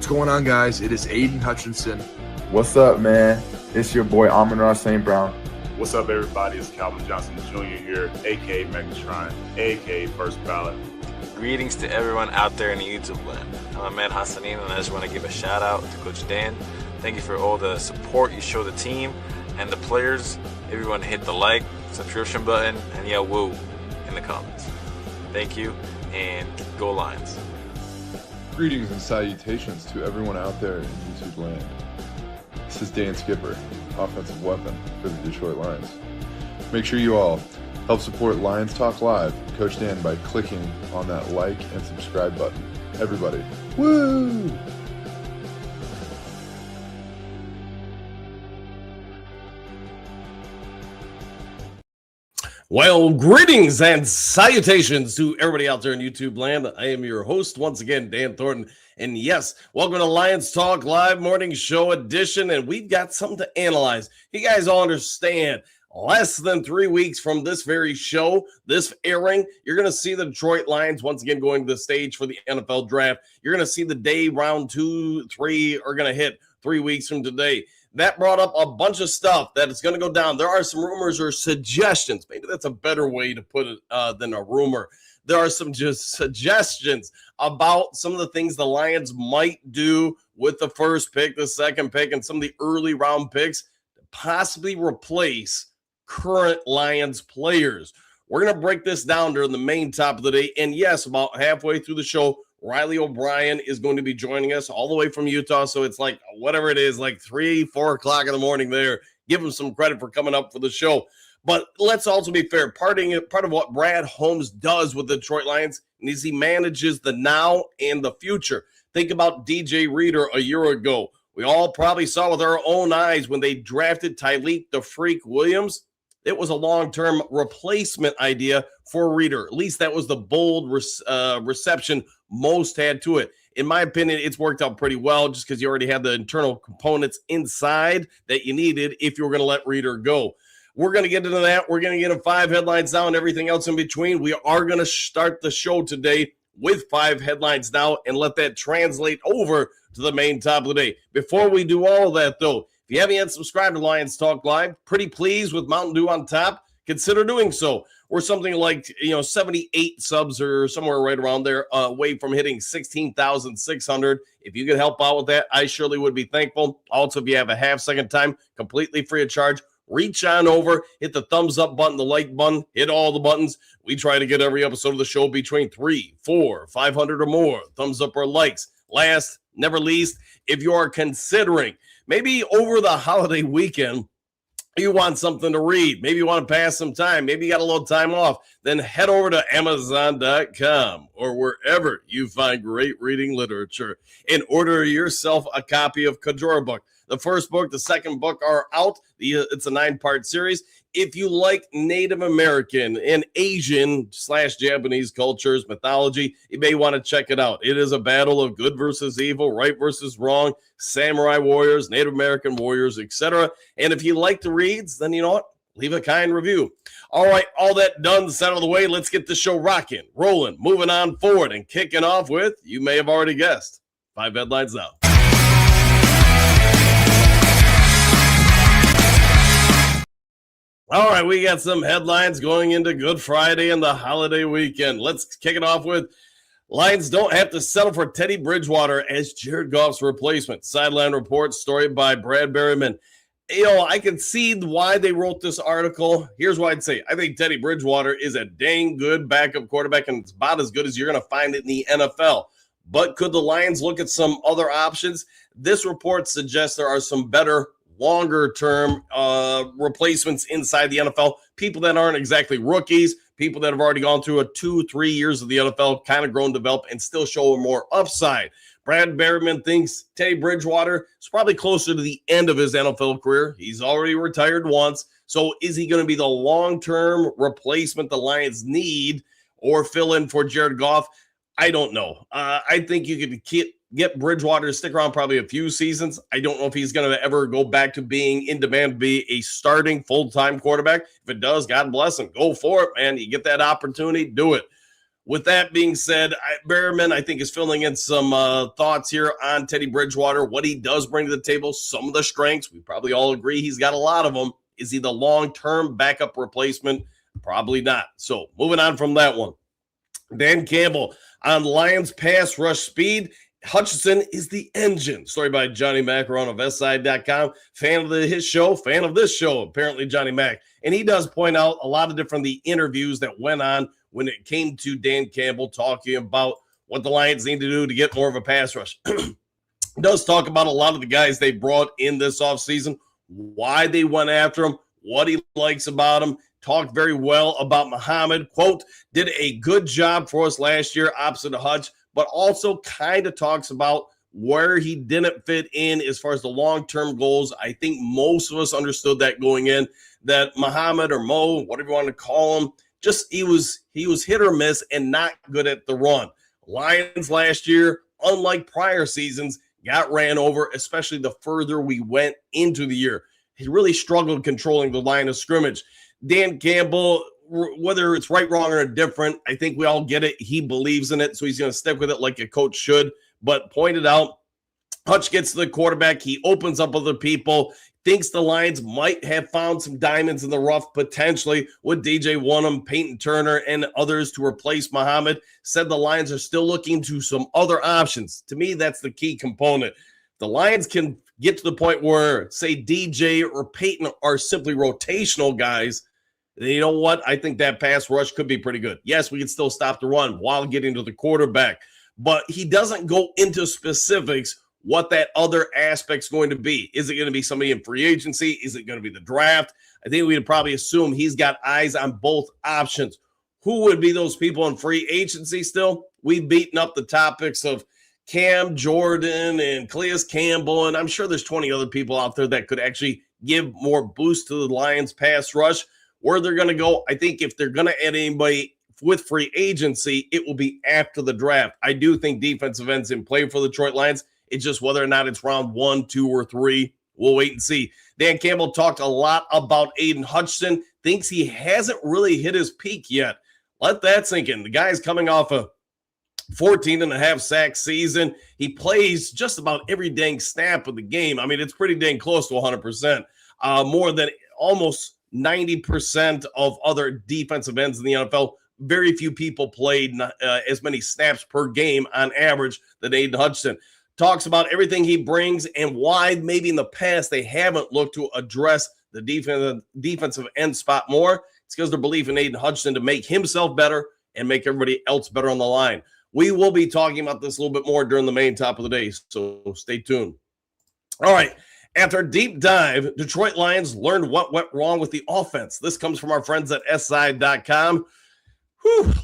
What's going on, guys? It is Aiden Hutchinson. What's up, man? It's your boy Amon-Ra St. Brown. What's up, everybody? It's Calvin Johnson Jr. here, a.k.a. Megatron, a.k.a. First Ballot. Greetings to everyone out there in the YouTube land. I'm Ahmed Hassanin, and I just want to give a shout out to Coach Dan. Thank you for all the support you show the team and the players. Everyone hit the like, subscription button, and yell woo in the comments. Thank you, and go Lions. Greetings and salutations to everyone out there in YouTube land. This is Dan Skipper, offensive weapon for the Detroit Lions. Make sure you all help support Lions Talk Live and Coach Dan by clicking on that like and subscribe button. Everybody, woo! Well, greetings and salutations to everybody out there in YouTube land. I am your host once again, Dan Thornton. And yes, welcome to Lions Talk Live Morning Show Edition. And we've got something to analyze. You guys all understand, less than 3 weeks from this very show, this airing, you're going to see the Detroit Lions once again going to the stage for the NFL draft. You're going to see the day round 2, 3 are going to hit 3 weeks from today. That brought up a bunch of stuff that is going to go down. There are some rumors or suggestions. Maybe that's a better way to put it than a rumor. There are some just suggestions about some of the things the Lions might do with the first pick, the second pick, and some of the early round picks to possibly replace current Lions players. We're going to break this down during the main top of the day. And yes, about halfway through the show, Riley O'Brien is going to be joining us all the way from Utah. So it's like whatever it is, like 3, 4 o'clock in the morning there. Give him some credit for coming up for the show. But let's also be fair. Part of what Brad Holmes does with the Detroit Lions is he manages the now and the future. Think about DJ Reader a year ago. We all probably saw with our own eyes when they drafted Tyleik the Freak Williams. It was a long-term replacement idea for Reader. At least that was the bold reception most had to it. In my opinion, it's worked out pretty well just because you already had the internal components inside that you needed if you were going to let Reader go. We're going to get into that. We're going to get in 5 headlines now and everything else in between. We are going to start the show today with 5 headlines now and let that translate over to the main top of the day. Before we do all of that, though, if you haven't yet subscribed to Lions Talk Live, pretty pleased with Mountain Dew on top, consider doing so. We're something like 78 subs or somewhere right around there away from hitting 16,600. If you could help out with that, I surely would be thankful. Also, if you have a half-second time, completely free of charge, reach on over, hit the thumbs up button, the like button, hit all the buttons. We try to get every episode of the show between 3, 4, 500 or more thumbs up or likes. Last, never least, if you are considering maybe over the holiday weekend, you want something to read. Maybe you want to pass some time. Maybe you got a little time off. Then head over to Amazon.com or wherever you find great reading literature and order yourself a copy of Kajora Book. The first book, the second book are out. It's a 9-part series. If you like Native American and Asian/Japanese cultures, mythology, you may want to check it out. It is a battle of good versus evil, right versus wrong, samurai warriors, Native American warriors, etc. And if you like the reads, then you know what? Leave a kind review. All right, all that done, set out of the way. Let's get the show rocking, rolling, moving on forward, and kicking off with, you may have already guessed, 5 headlines now. All right, we got some headlines going into Good Friday and the holiday weekend. Let's kick it off with Lions don't have to settle for Teddy Bridgewater as Jared Goff's replacement. Sideline report, story by Brad Berryman. I can see why they wrote this article. Here's what I'd say. I think Teddy Bridgewater is a dang good backup quarterback, and it's about as good as you're going to find it in the NFL. But could the Lions look at some other options? This report suggests there are some better longer-term replacements inside the NFL, people that aren't exactly rookies, people that have already gone through a 2-3 years of the NFL, kind of grown, developed, and still show more upside. Brad Berryman thinks Teddy Bridgewater is probably closer to the end of his NFL career. He's already retired once. So is he going to be the long-term replacement the Lions need or fill in for Jared Goff? I don't know. I think you could get Bridgewater to stick around probably a few seasons. I don't know if he's going to ever go back to being in demand to be a starting full-time quarterback. If it does, God bless him. Go for it, man. You get that opportunity, do it. With that being said, Berriman, I think, is filling in some thoughts here on Teddy Bridgewater, what he does bring to the table, some of the strengths. We probably all agree he's got a lot of them. Is he the long-term backup replacement? Probably not. So moving on from that one. Dan Campbell on Lions pass rush speed. Hutchinson is the engine. Story by Johnny Macaron of SI.com. Fan of his show, fan of this show, apparently Johnny Mac. And he does point out a lot of the interviews that went on when it came to Dan Campbell talking about what the Lions need to do to get more of a pass rush. Does talk about a lot of the guys they brought in this offseason, why they went after him, what he likes about him. Talked very well about Muhammad. Quote, did a good job for us last year opposite of Hutch, but also kind of talks about where he didn't fit in as far as the long-term goals. I think most of us understood that going in, that Muhammad or Mo, whatever you want to call him, just he was hit or miss and not good at the run. Lions last year, unlike prior seasons, got ran over, especially the further we went into the year. He really struggled controlling the line of scrimmage. Dan Campbell, whether it's right, wrong, or indifferent, I think we all get it. He believes in it, so he's going to stick with it like a coach should. But pointed out, Hutch gets to the quarterback. He opens up other people. Thinks the Lions might have found some diamonds in the rough potentially with DJ Wonnum, Peyton Turner, and others to replace Muhammad. Said the Lions are still looking to some other options. To me, that's the key component. The Lions can get to the point where, say, DJ or Peyton are simply rotational guys. You know what? I think that pass rush could be pretty good. Yes, we can still stop the run while getting to the quarterback, but he doesn't go into specifics what that other aspect's going to be. Is it going to be somebody in free agency? Is it going to be the draft? I think we'd probably assume he's got eyes on both options. Who would be those people in free agency still? We've beaten up the topics of Cam Jordan and Calais Campbell, and I'm sure there's 20 other people out there that could actually give more boost to the Lions pass rush. Where they're going to go, I think if they're going to add anybody with free agency, it will be after the draft. I do think defensive ends in play for the Detroit Lions. It's just whether or not it's round 1, 2, or 3. We'll wait and see. Dan Campbell talked a lot about Aiden Hutchinson. Thinks he hasn't really hit his peak yet. Let that sink in. The guy's coming off a 14.5 sack season. He plays just about every dang snap of the game. I mean, it's pretty dang close to 100%. More than almost 90% of other defensive ends in the NFL. Very few people played as many snaps per game on average than Aiden Hutchinson. Talks about everything he brings and why maybe in the past they haven't looked to address the defensive end spot more. It's because their belief in Aiden Hutchinson to make himself better and make everybody else better on the line. We will be talking about this a little bit more during the main top of the day, so stay tuned. All right. After a deep dive, Detroit Lions learned what went wrong with the offense. This comes from our friends at SI.com.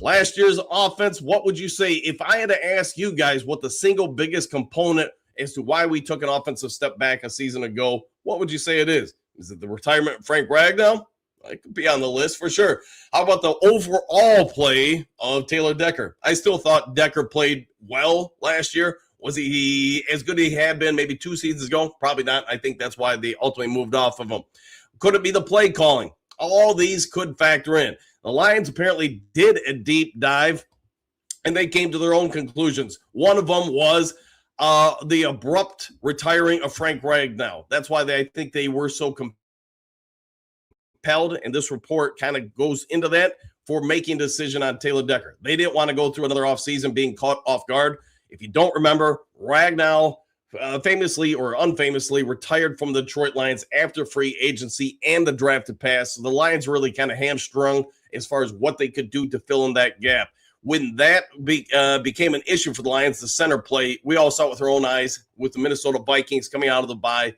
Last year's offense, what would you say? If I had to ask you guys what the single biggest component as to why we took an offensive step back a season ago, what would you say it is? Is it the retirement of Frank Ragnow? It could be on the list for sure. How about the overall play of Taylor Decker? I still thought Decker played well last year. Was he as good as he had been maybe 2 seasons ago? Probably not. I think that's why they ultimately moved off of him. Could it be the play calling? All these could factor in. The Lions apparently did a deep dive, and they came to their own conclusions. One of them was the abrupt retiring of Frank Ragnow. That's why I think they were so compelled, and this report kind of goes into that, for making a decision on Taylor Decker. They didn't want to go through another offseason being caught off guard. If you don't remember, Ragnow famously or unfamously retired from the Detroit Lions after free agency and the drafted pass. So the Lions really kind of hamstrung as far as what they could do to fill in that gap. When that became an issue for the Lions, the center play, we all saw it with our own eyes with the Minnesota Vikings coming out of the bye.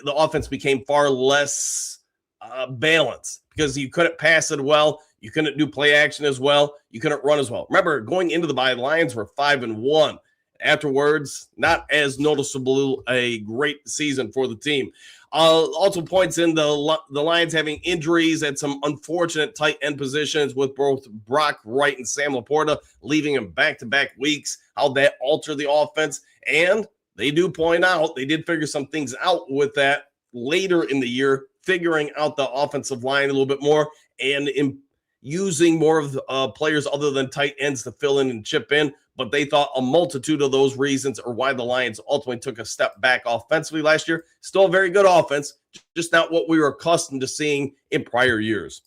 The offense became far less balanced because you couldn't pass it well. You couldn't do play action as well. You couldn't run as well. Remember, going into the bye, the Lions were 5-1. Afterwards, not as noticeable a great season for the team. Also points in the Lions having injuries at some unfortunate tight end positions with both Brock Wright and Sam Laporta leaving them back-to-back weeks, how that altered the offense. And they do point out they did figure some things out with that later in the year, figuring out the offensive line a little bit more and using more of the players other than tight ends to fill in and chip in, but they thought a multitude of those reasons are why the Lions ultimately took a step back offensively last year. Still a very good offense, just not what we were accustomed to seeing in prior years.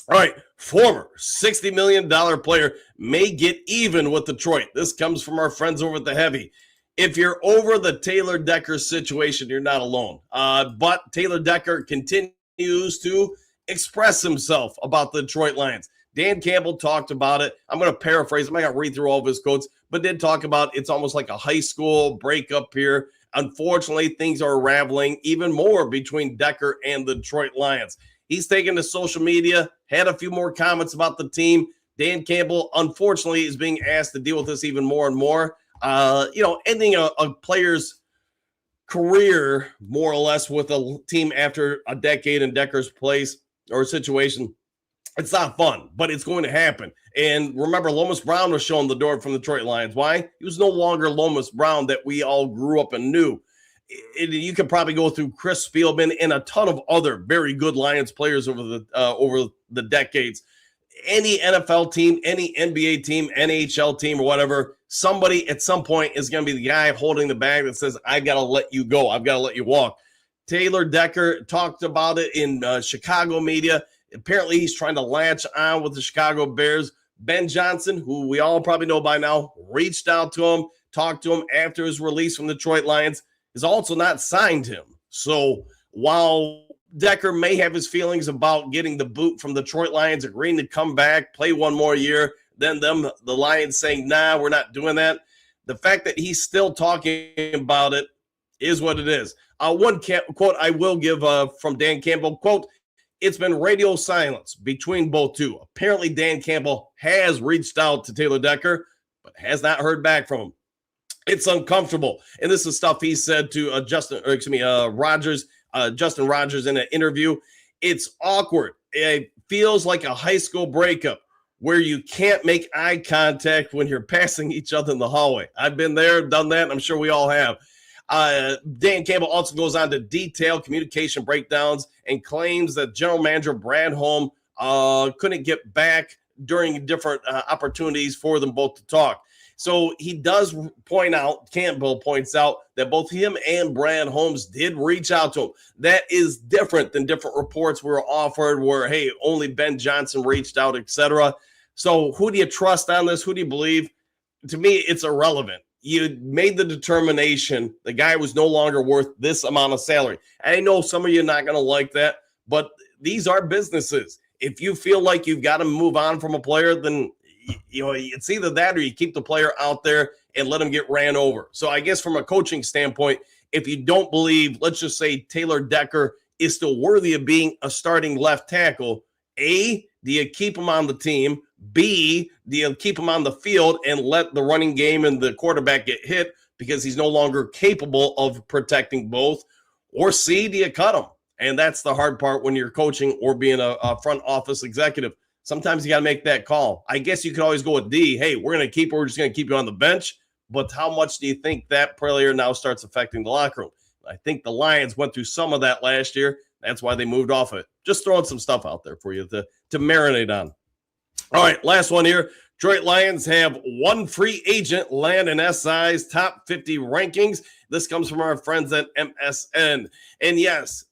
All right, former $60 million player may get even with Detroit. This comes from our friends over at the Heavy. If you're over the Taylor Decker situation, you're not alone. But Taylor Decker continues to express himself about the Detroit Lions. Dan Campbell talked about it. I'm going to paraphrase. I'm not going to read through all of his quotes, but did talk about it's almost like a high school breakup here. Unfortunately, things are unraveling even more between Decker and the Detroit Lions. He's taken to social media, had a few more comments about the team. Dan Campbell, unfortunately, is being asked to deal with this even more and more. Ending a player's career more or less with a team after a decade in Decker's place or situation, it's not fun, but it's going to happen. And remember, Lomas Brown was shown the door from the Detroit Lions. Why? He was no longer Lomas Brown that we all grew up and knew. You could probably go through Chris Spielman and a ton of other very good Lions players over the decades. Any NFL team, any NBA team, NHL team, or whatever, somebody at some point is going to be the guy holding the bag that says, I've got to let you go. I've got to let you walk. Taylor Decker talked about it in Chicago media. Apparently, he's trying to latch on with the Chicago Bears. Ben Johnson, who we all probably know by now, reached out to him, talked to him after his release from the Detroit Lions, has also not signed him. So while Decker may have his feelings about getting the boot from the Detroit Lions, agreeing to come back, play one more year, then the Lions saying, nah, we're not doing that. The fact that he's still talking about it is what it is. One quote I will give from Dan Campbell, quote, it's been radio silence between both two. Apparently, Dan Campbell has reached out to Taylor Decker, but has not heard back from him. It's uncomfortable. And this is stuff he said to Justin Rogers in an interview. It's awkward. It feels like a high school breakup where you can't make eye contact when you're passing each other in the hallway. I've been there, done that, and I'm sure we all have. Dan Campbell also goes on to detail communication breakdowns and claims that general manager Brad Holm couldn't get back during different opportunities for them both to talk. So he does point out, Campbell points out, that both him and Brad Holmes did reach out to him. That is different than different reports were offered where, hey, only Ben Johnson reached out, etc. So who do you trust on this? Who do you believe? To me, it's irrelevant. You made the determination the guy was no longer worth this amount of salary. I know some of you are not going to like that, but these are businesses. If you feel like you've got to move on from a player, then it's either that or you keep the player out there and let him get ran over. So I guess from a coaching standpoint, if you don't believe, let's just say Taylor Decker is still worthy of being a starting left tackle, A, do you keep him on the team? B, do you keep him on the field and let the running game and the quarterback get hit because he's no longer capable of protecting both? Or C, do you cut him? And that's the hard part when you're coaching or being a front office executive. Sometimes you got to make that call. I guess you could always go with D. Hey, we're going to keep, we're just going to keep you on the bench. But how much do you think that player now starts affecting the locker room? I think the Lions went through some of that last year. That's why they moved off it. Just throwing some stuff out there for you to marinate on. All right, last one here. Detroit Lions have one free agent land in SI's top 50 rankings. This comes from our friends at MSN. And yes,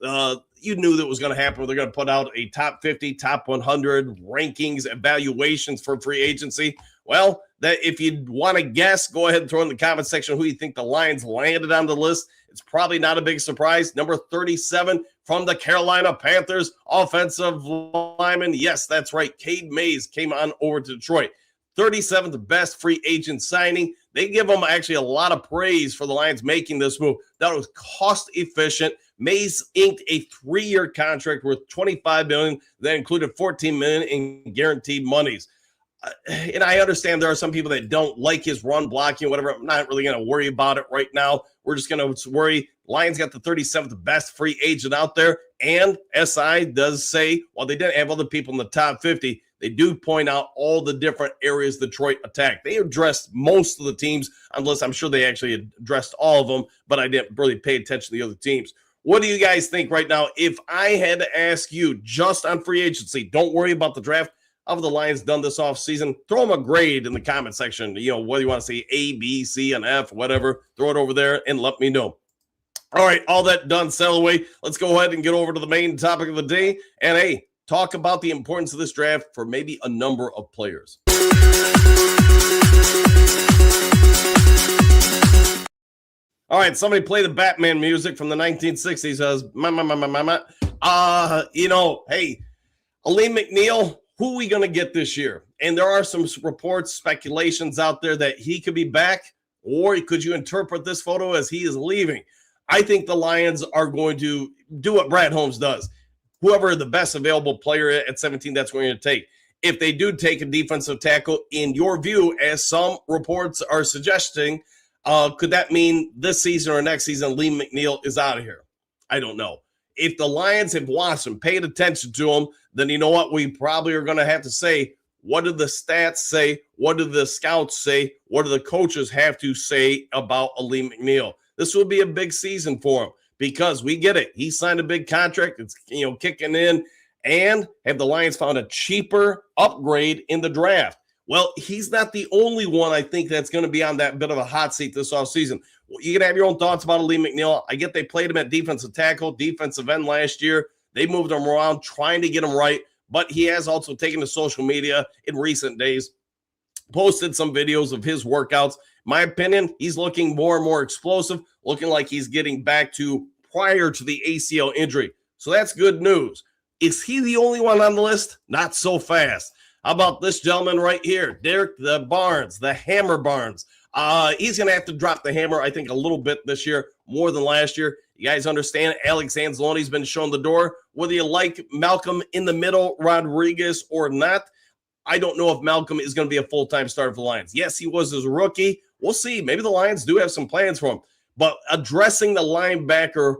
you knew that was going to happen. They're going to put out a top 50, top 100 rankings, evaluations for free agency. Well, that if you want to guess, go ahead and throw in the comment section who you think the Lions landed on the list. It's probably not a big surprise. Number 37 from the Carolina Panthers, offensive lineman. Yes, that's right. Cade Mays came on over to Detroit. 37th best free agent signing. They give them actually a lot of praise for the Lions making this move. That was cost efficient. Mays inked a 3-year contract worth $25 million. That included $14 million in guaranteed monies. And I understand there are some people that don't like his run blocking, whatever. I'm not really going to worry about it right now. We're just going to worry. Lions got the 37th best free agent out there. And SI does say, while they didn't have other people in the top 50, they do point out all the different areas Detroit attacked. They addressed most of the teams, unless I'm sure they actually addressed all of them, but I didn't really pay attention to the other teams. What do you guys think right now? If I had to ask you just on free agency, don't worry about the draft, How have the Lions done this offseason? Throw them a grade in the comment section. Whether you want to say A, B, C, and F, whatever, throw it over there and let me know. All right, all that done, settle away. Let's go ahead and get over to the main topic of the day. And hey, talk about the importance of this draft for maybe a number of players. All right, somebody play the Batman music from the 1960s. Hey, Alim McNeill, who are we going to get this year? And there are some reports, speculations out there that he could be back, or could you interpret this photo as he is leaving? I think the Lions are going to do what Brad Holmes does. Whoever the best available player at 17, that's going to take. If they do take a defensive tackle, in your view, as some reports are suggesting, could that mean this season or next season, Alim McNeill is out of here? I don't know. If the Lions have watched him, paid attention to him, then you know what? We probably are going to have to say, what do the stats say? What do the scouts say? What do the coaches have to say about Alim McNeill? This will be a big season for him because we get it. He signed a big contract. It's, kicking in. And have the Lions found a cheaper upgrade in the draft? Well, he's not the only one I think that's going to be on that bit of a hot seat this offseason. You can have your own thoughts about Alim McNeill. I get they played him at defensive tackle, defensive end last year. They moved him around trying to get him right, but he has also taken to social media in recent days, posted some videos of his workouts. My opinion, he's looking more and more explosive, looking like he's getting back to prior to the ACL injury. So that's good news. Is he the only one on the list? Not so fast. How about this gentleman right here, Derek Barnes, the Hammer Barnes? He's going to have to drop the hammer, I think, a little bit this year, more than last year. You guys understand Alex Anzalone's been shown the door. Whether you like Malcolm in the middle, Rodriguez, or not, I don't know if Malcolm is going to be a full-time starter for the Lions. Yes, he was his rookie. We'll see. Maybe the Lions do have some plans for him. But addressing the linebacker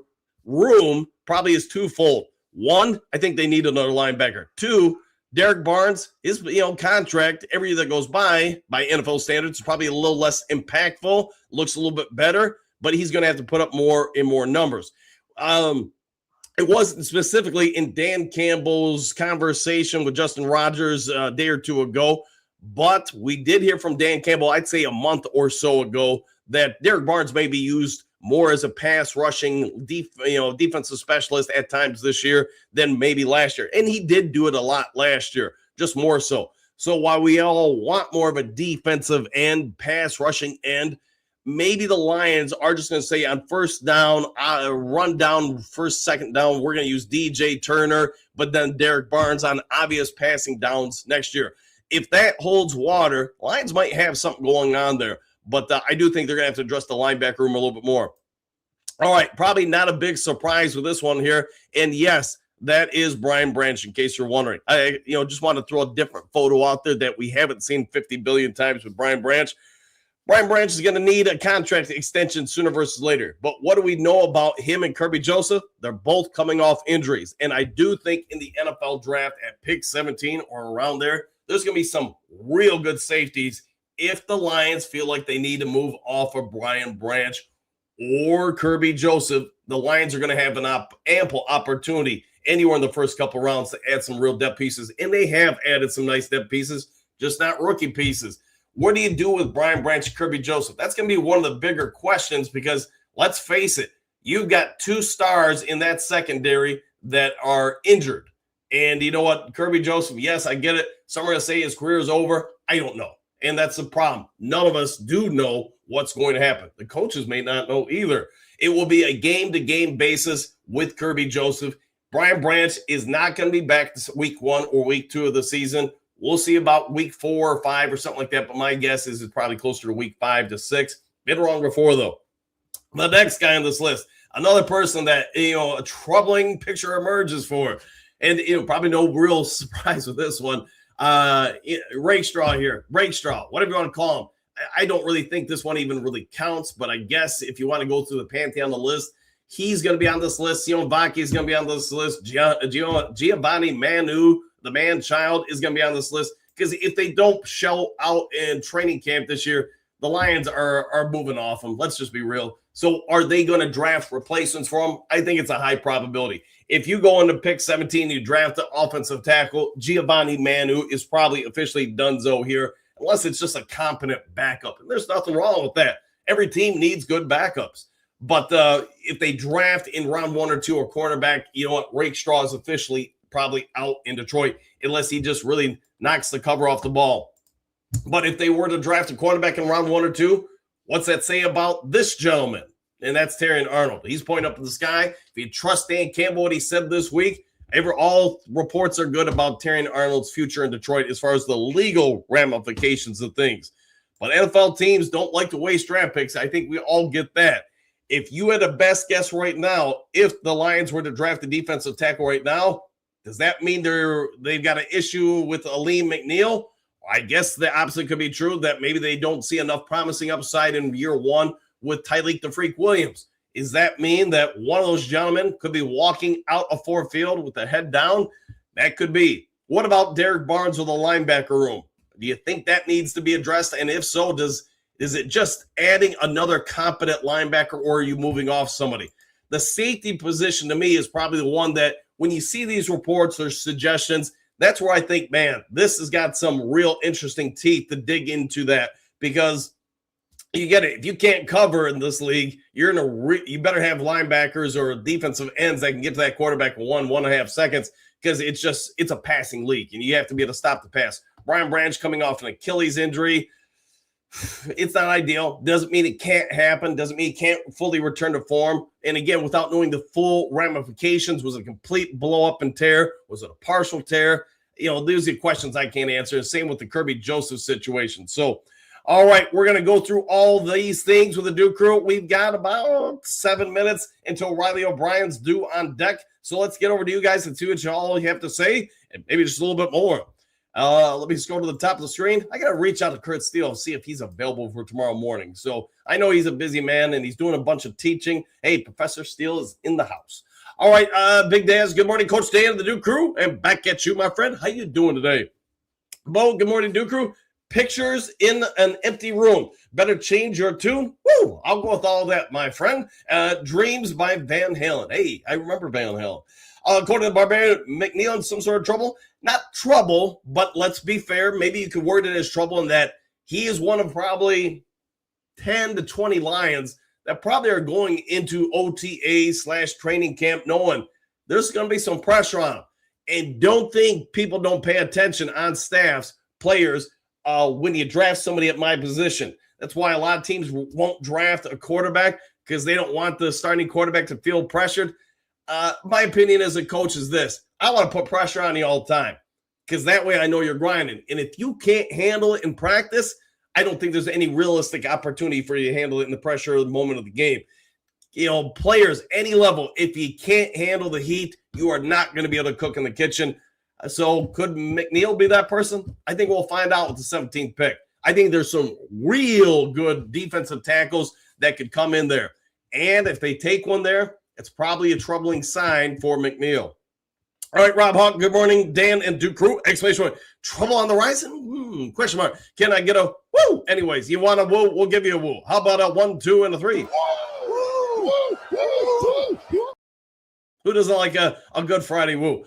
room probably is twofold. One, I think they need another linebacker. Two, Derek Barnes, his contract every year that goes by NFL standards, is probably a little less impactful, looks a little bit better, but he's going to have to put up more and more numbers. It wasn't specifically in Dan Campbell's conversation with Justin Rogers a day or two ago, but we did hear from Dan Campbell, I'd say a month or so ago, that Derek Barnes may be used more as a pass rushing defensive specialist at times this year than maybe last year. And he did do it a lot last year, just more so. So while we all want more of a defensive end, pass rushing end, maybe the Lions are just going to say on first down, run down, first, second down, we're going to use DJ Turner, but then Derek Barnes on obvious passing downs next year. If that holds water, Lions might have something going on there. But I do think they're going to have to address the linebacker room a little bit more. All right, probably not a big surprise with this one here. And yes, that is Brian Branch, in case you're wondering. I just want to throw a different photo out there that we haven't seen 50 billion times with Brian Branch. Brian Branch is going to need a contract extension sooner versus later. But what do we know about him and Kirby Joseph? They're both coming off injuries. And I do think in the NFL draft at pick 17 or around there, there's going to be some real good safeties if the Lions feel like they need to move off of Brian Branch or Kirby Joseph. The Lions are going to have an ample opportunity anywhere in the first couple rounds to add some real depth pieces. And they have added some nice depth pieces, just not rookie pieces. What do you do with Brian Branch and Kirby Joseph? That's going to be one of the bigger questions because let's face it, you've got two stars in that secondary that are injured. And you know what? Kirby Joseph, yes, I get it. Some are going to say his career is over. I don't know. And that's the problem. None of us do know what's going to happen. The coaches may not know either. It will be a game-to-game basis with Kirby Joseph. Brian Branch is not going to be back this week 1 or week 2 of the season. We'll see about week 4 or 5 or something like that. But my guess is it's probably closer to week 5 to 6. Been wrong before, though. The next guy on this list, another person that, a troubling picture emerges for. And, probably no real surprise with this one. Rakestraw here. Rakestraw, whatever you want to call him. I don't really think this one even really counts, but I guess if you want to go through the pantheon of the list, he's going to be on this list. Sion Vaki is going to be on this list. Giovanni Manu, the man-child, is going to be on this list because if they don't show out in training camp this year, the Lions are moving off them. Let's just be real. So are they going to draft replacements for him? I think it's a high probability. If you go into pick 17, you draft the offensive tackle, Giovanni Manu is probably officially donezo here, unless it's just a competent backup. And there's nothing wrong with that. Every team needs good backups. But if they draft in round 1 or 2 or cornerback, you know what? Rakestraw is officially probably out in Detroit unless he just really knocks the cover off the ball. But if they were to draft a quarterback in round 1 or 2, what's that say about this gentleman? And that's Terrion Arnold. He's pointing up in the sky. If you trust Dan Campbell, what he said this week, all reports are good about Terrion Arnold's future in Detroit as far as the legal ramifications of things. But NFL teams don't like to waste draft picks. I think we all get that. If you had a best guess right now, if the Lions were to draft a defensive tackle right now, does that mean they've got an issue with Aleem McNeil? I guess the opposite could be true, that maybe they don't see enough promising upside in year 1 with Tyleik the Freak Williams. Does that mean that one of those gentlemen could be walking out of Ford Field with the head down? That could be. What about Derek Barnes with the linebacker room? Do you think that needs to be addressed? And if so, is it just adding another competent linebacker, or are you moving off somebody? The safety position to me is probably the one that when you see these reports or suggestions, that's where I think, man, this has got some real interesting teeth to dig into that, because you get it. If you can't cover in this league, you're you better have linebackers or defensive ends that can get to that quarterback in 1.5 seconds, because it's a passing league and you have to be able to stop the pass. Brian Branch coming off an Achilles injury. It's not ideal. Doesn't mean it can't happen. Doesn't mean he can't fully return to form. And again, without knowing the full ramifications, was it a complete blow up and tear? Was it a partial tear? These are questions I can't answer. Same with the Kirby Joseph situation. So, all right, we're going to go through all these things with the Duke Crew. We've got about 7 minutes until Riley O'Brien's due on deck. So let's get over to you guys and see what all you have to say, and maybe just a little bit more. Let me just go to the top of the screen. I got to reach out to Kurt Steele and see if he's available for tomorrow morning. So I know he's a busy man and he's doing a bunch of teaching. Hey, Professor Steele is in the house. All right, Big Daz, good morning. Coach Dan of the Duke Crew, and back at you, my friend. How you doing today? Bo, good morning, Duke Crew. Pictures in an empty room. Better change your tune. Woo! I'll go with all that, my friend. Dreams by Van Halen. Hey, I remember Van Halen. According to the Barbarian, McNeil in some sort of trouble. Not trouble, but let's be fair. Maybe you could word it as trouble in that he is one of probably 10 to 20 Lions that probably are going into OTA/training camp knowing there's going to be some pressure on him. And don't think people don't pay attention on staffs, players, when you draft somebody at my position. That's why a lot of teams won't draft a quarterback, because they don't want the starting quarterback to feel pressured. My opinion as a coach is this. I want to put pressure on you all the time, because that way I know you're grinding. And if you can't handle it in practice, I don't think there's any realistic opportunity for you to handle it in the pressure of the moment of the game. Players, any level, if you can't handle the heat, you are not going to be able to cook in the kitchen. So could McNeil be that person? I think we'll find out with the 17th pick. I think there's some real good defensive tackles that could come in there. And if they take one there, it's probably a troubling sign for McNeil. All right, Rob Hawk, good morning. Dan and Duke Crew, exclamation point. Trouble on the horizon? Question mark. Can I get a woo? Anyways, you want a woo? We'll give you a woo. How about a 1, 2, and a 3? Who doesn't like a good Friday woo?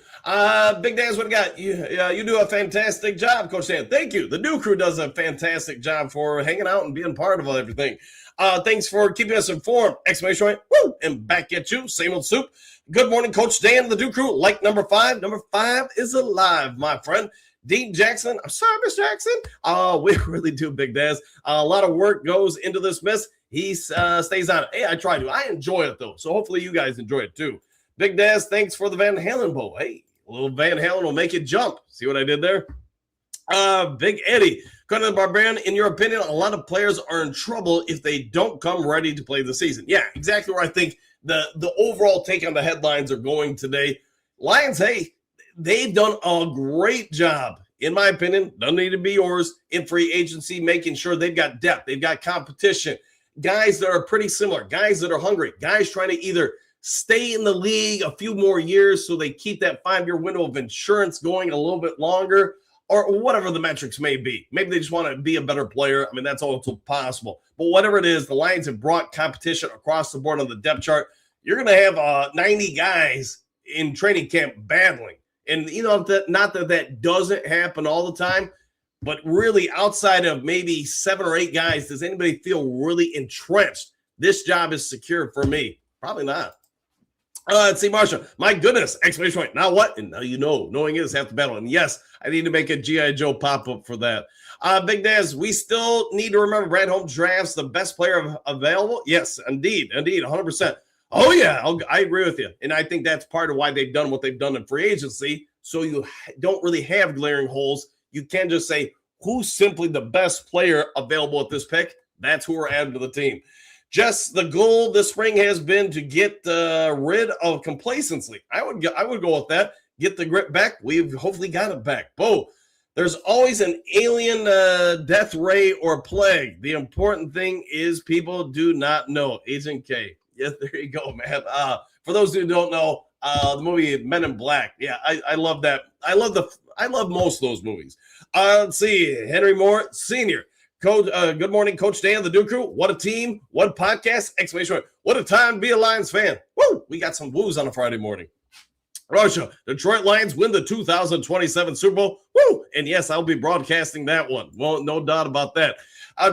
Big Dance, what do you got? You do a fantastic job, Coach Dan. Thank you. The Duke Crew does a fantastic job for hanging out and being part of everything. Thanks for keeping us informed. Exclamation point. Woo! And back at you. Same old soup. Good morning, Coach Dan, the Duke Crew. Like number 5. Number 5 is alive, my friend. Dean Jackson. I'm sorry, Miss Jackson. We really do, Big Daz. A lot of work goes into this miss. He stays on it. Hey, I try to. I enjoy it, though. So hopefully you guys enjoy it, too. Big Daz, thanks for the Van Halen bow. Hey, a little Van Halen will make it jump. See what I did there? Big Eddie. Conan the Barbarian, in your opinion, a lot of players are in trouble if they don't come ready to play the season. Yeah, exactly where I think the overall take on the headlines are going today. Lions, hey, they've done a great job, in my opinion, doesn't need to be yours, in free agency, making sure they've got depth, they've got competition, guys that are pretty similar, guys that are hungry, guys trying to either stay in the league a few more years so they keep that 5-year window of insurance going a little bit longer, or whatever the metrics may be. Maybe they just want to be a better player. I mean, that's also possible. But whatever it is, the Lions have brought competition across the board on the depth chart. You're going to have 90 guys in training camp battling. And, not that doesn't happen all the time, but really outside of maybe 7 or 8 guys, does anybody feel really entrenched? This job is secure for me. Probably not. Let's see, Marsha. My goodness! Exclamation point. Now what? And now knowing is half the battle. And yes, I need to make a G.I. Joe pop-up for that. Big Daz, we still need to remember Brad Holmes drafts the best player available. Yes, indeed, 100%. Oh, yeah, I agree with you. And I think that's part of why they've done what they've done in free agency. So you don't really have glaring holes. You can just say, who's simply the best player available at this pick? That's who we're adding to the team. Just the goal this spring has been to get rid of complacency. I would go with that. Get the grip back. We've hopefully got it back. Bo, there's always an alien death ray or plague. The important thing is people do not know. Agent K. Yes, there you go, man. For those who don't know, the movie Men in Black. Yeah, I love that. I love most of those movies. Let's see. Henry Moore, Sr. Coach, good morning, Coach Dan, the Duke Crew. What a team. What a podcast. Exclamation point. What a time to be a Lions fan. Woo! We got some woos on a Friday morning. Russia, Detroit Lions win the 2027 Super Bowl. Woo! And yes, I'll be broadcasting that one. Well, no doubt about that.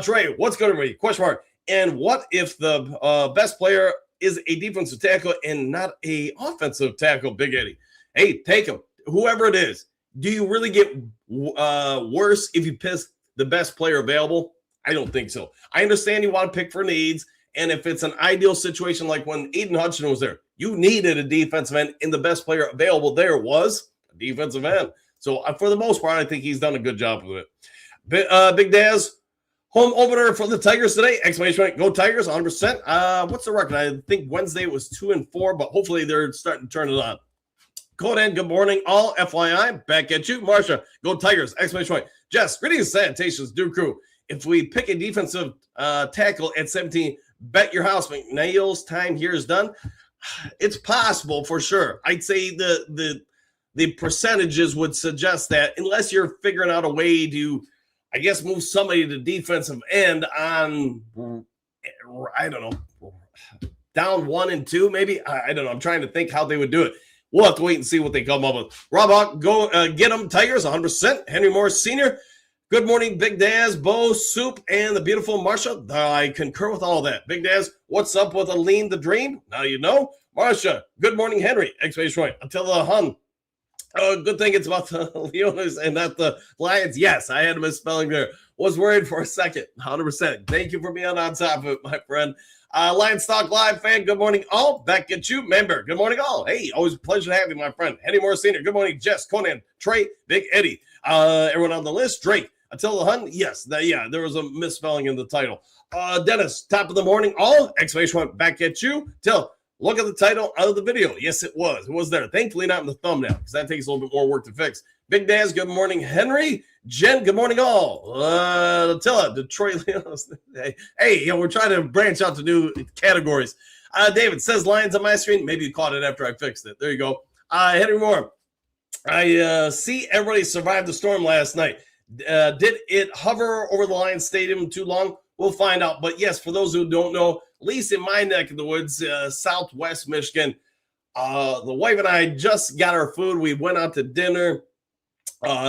Trey, what's going to be? Question mark. And what if the best player is a defensive tackle and not a offensive tackle, Big Eddie? Hey, take him. Whoever it is. Do you really get worse if you piss the best player available? I don't think so. I understand you want to pick for needs, and if it's an ideal situation like when Aiden Hutchinson was there, you needed a defensive end, and the best player available there was a defensive end. So for the most part, I think he's done a good job with it. Big Daz, home opener for the Tigers today. Exclamation point. Go Tigers, 100%. What's the record? I think Wednesday it was 2-4, but hopefully they're starting to turn it on. Conan, good morning, all. FYI, back at you. Marsha, go Tigers, exclamation point. Jess, greetings, salutations, Duke Crew. If we pick a defensive tackle at 17, bet your house McNeil's time here is done. It's possible for sure. I'd say the percentages would suggest that unless you're figuring out a way to, I guess, move somebody to defensive end on, I don't know, down 1 and 2, maybe. I don't know. I'm trying to think how they would do it. We'll have to wait and see what they come up with. Rob Hawk, go get them, Tigers, 100%. Henry Morris Sr., good morning, Big Daz, Bo, Soup, and the beautiful Marsha. I concur with all that. Big Daz, what's up with Aline the Dream? Now you know. Marsha, good morning, Henry. Exclamation point. Until the Hun. Good thing it's about the Leonis and not the Lions. Yes, I had a misspelling there. Was worried for a second. 100%. Thank you for being on top of it, my friend. Lions Talk Live fan, good morning, all. Back at you, member. Good morning, all. Hey, always a pleasure to have you, my friend. Henry Moore Sr., good morning, Jess, Conan, Trey, Big Eddie. Everyone on the list, Drake. Until the Hun, yes, there was a misspelling in the title. Dennis, top of the morning, all. Exclamation point, back at you. Till, look at the title of the video. Yes, it was. It was there. Thankfully, not in the thumbnail, because that takes a little bit more work to fix. Big Daz, good morning, Henry. Jen, good morning, all. Attila, Detroit Lions. Hey, we're trying to branch out to new categories. David says Lions on my screen. Maybe you caught it after I fixed it. There you go. Henry Moore, I see everybody survived the storm last night. Did it hover over the Lions Stadium too long? We'll find out. But yes, for those who don't know, at least in my neck of the woods, Southwest Michigan, the wife and I just got our food. We went out to dinner.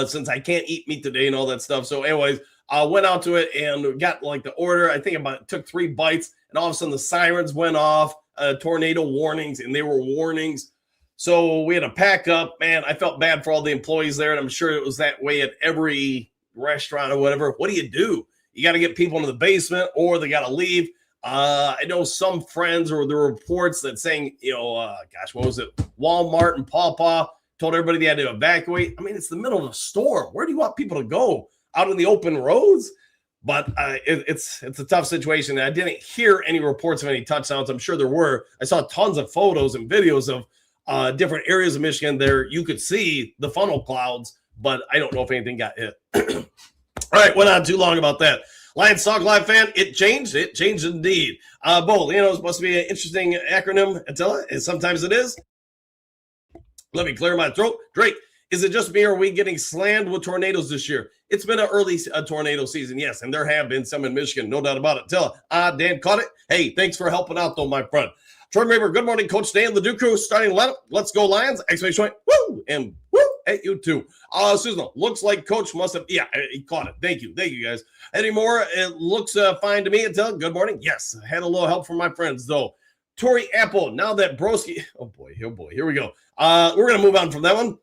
Since I can't eat meat today and all that stuff. So anyways, I went out to it and got like the order. I think took 3 bites and all of a sudden the sirens went off, tornado warnings, and they were warnings. So we had to pack up. Man, I felt bad for all the employees there. And I'm sure it was that way at every restaurant or whatever. What do? You got to get people into the basement or they got to leave. I know some friends or the reports that saying, what was it? Walmart and Paw told everybody they had to evacuate. I mean, it's the middle of a storm. Where do you want people to go? Out in the open roads? But it's a tough situation. And I didn't hear any reports of any touchdowns. I'm sure there were. I saw tons of photos and videos of different areas of Michigan there. You could see the funnel clouds, but I don't know if anything got hit. All right, went on too long about that. Lions Talk Live fan, it changed. It changed indeed. Bo, Leonos must be an interesting acronym, Attila, and sometimes it is. Let me clear my throat. Drake, Is it just me or are we getting slammed with tornadoes this year? It's been an early tornado season, yes, and there have been some in Michigan, no doubt about it. Dan caught it. Hey, thanks for helping out, though, my friend. Trim Raver, good morning, Coach Dan. The Duke Crew starting lineup. Let's go, Lions! Exclamation point. Woo! And woo at you, too. Susan, looks like Coach must have, yeah, he caught it. Thank you, guys. Any more? It looks fine to me until good morning. Yes, had a little help from my friends, though. Tori Apple, now that Broski, oh boy, here we go. We're going to move on from that one.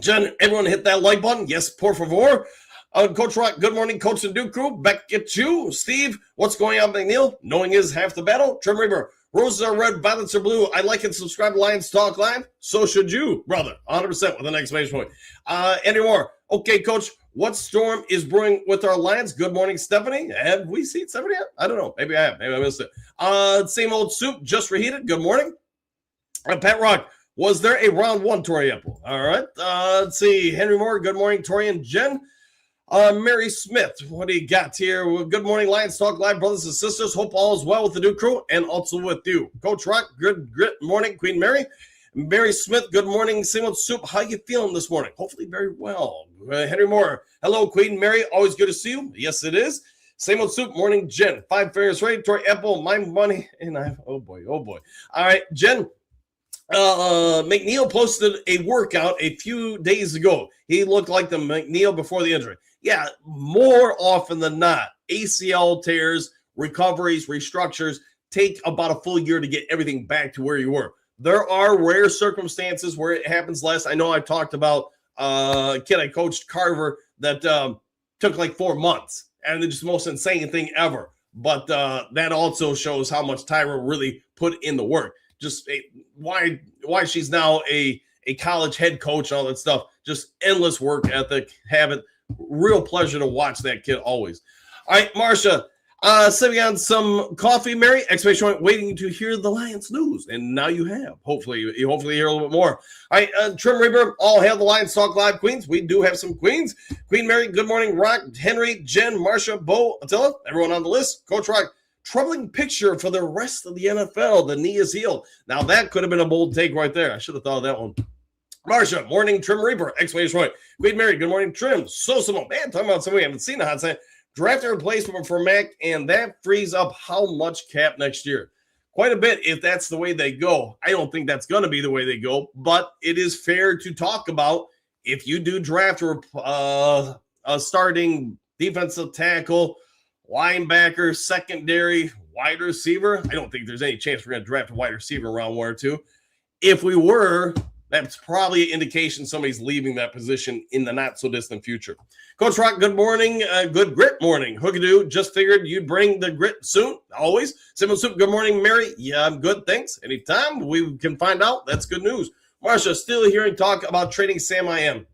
Jen, everyone hit that like button. Yes, por favor. Coach Rock, good morning, Coach and Duke Crew. Back at you. Steve, what's going on, McNeil? Knowing is half the battle. Trim Reaper, roses are red, violets are blue. I like and subscribe to Lions Talk Live. So should you, brother. 100% with an exclamation point. Any more? Okay, Coach, what storm is brewing with our Lions? Good morning, Stephanie. Have we seen Stephanie yet? I don't know. Maybe I have. Maybe I missed it. Same old soup, just reheated. Good morning. Pat Rock, was there a round one, Tori Apple? All right. Let's see. Henry Moore, good morning, Tori and Jen. Mary Smith, what do you got here? Well, good morning, Lions Talk Live, brothers and sisters. Hope all is well with the Duke Crew and also with you. Coach Rock, good morning, Queen Mary. Mary Smith, good morning, Same Old Soup. How you feeling this morning? Hopefully very well. Henry Moore, hello, Queen Mary. Always good to see you. Yes, it is. Same Old Soup, morning, Jen. 5 Fairs ready. Tori Apple, my money. And I, oh boy. All right, Jen. McNeil posted a workout a few days ago. He looked like the McNeil before the injury. Yeah, more often than not, ACL tears, recoveries, restructures take about a full year to get everything back to where you were. There are rare circumstances where it happens less. I know I talked about a kid I coached, Carver, that took like 4 months, and it's just the most insane thing ever. But that also shows how much Tyra really put in the work. Just why she's now a college head coach, all that stuff. Just endless work ethic. Have it. Real pleasure to watch that kid always. All right, Marcia, sipping on some coffee, Mary, exclamation point, waiting to hear the Lions news. And now you have. Hopefully you hear a little bit more. All right, Trim Reaper, all hail the Lions Talk Live Queens. We do have some queens. Queen Mary, good morning, Rock, Henry, Jen, Marcia, Bo, Attila, everyone on the list. Coach Rock, troubling picture for the rest of the NFL. The knee is healed. Now, that could have been a bold take right there. I should have thought of that one. Marcia, morning, Trim Reaper, exclamation point. Queen Mary, good morning, Trim. So simple. Man, talking about somebody we haven't seen a hot second. Draft a replacement for Mac, and that frees up how much cap next year? Quite a bit if that's the way they go. I don't think that's going to be the way they go, but it is fair to talk about if you do draft a starting defensive tackle, linebacker, secondary, wide receiver. I don't think there's any chance we're going to draft a wide receiver around 1 or 2. If we were, that's probably an indication somebody's leaving that position in the not-so-distant future. Coach Rock, good morning. Good grit morning. Hookadoo, just figured you'd bring the grit soon. Always. Simple Soup, good morning, Mary. Yeah, I'm good, thanks. Anytime we can find out, that's good news. Marcia, still hearing talk about trading Sam I Am.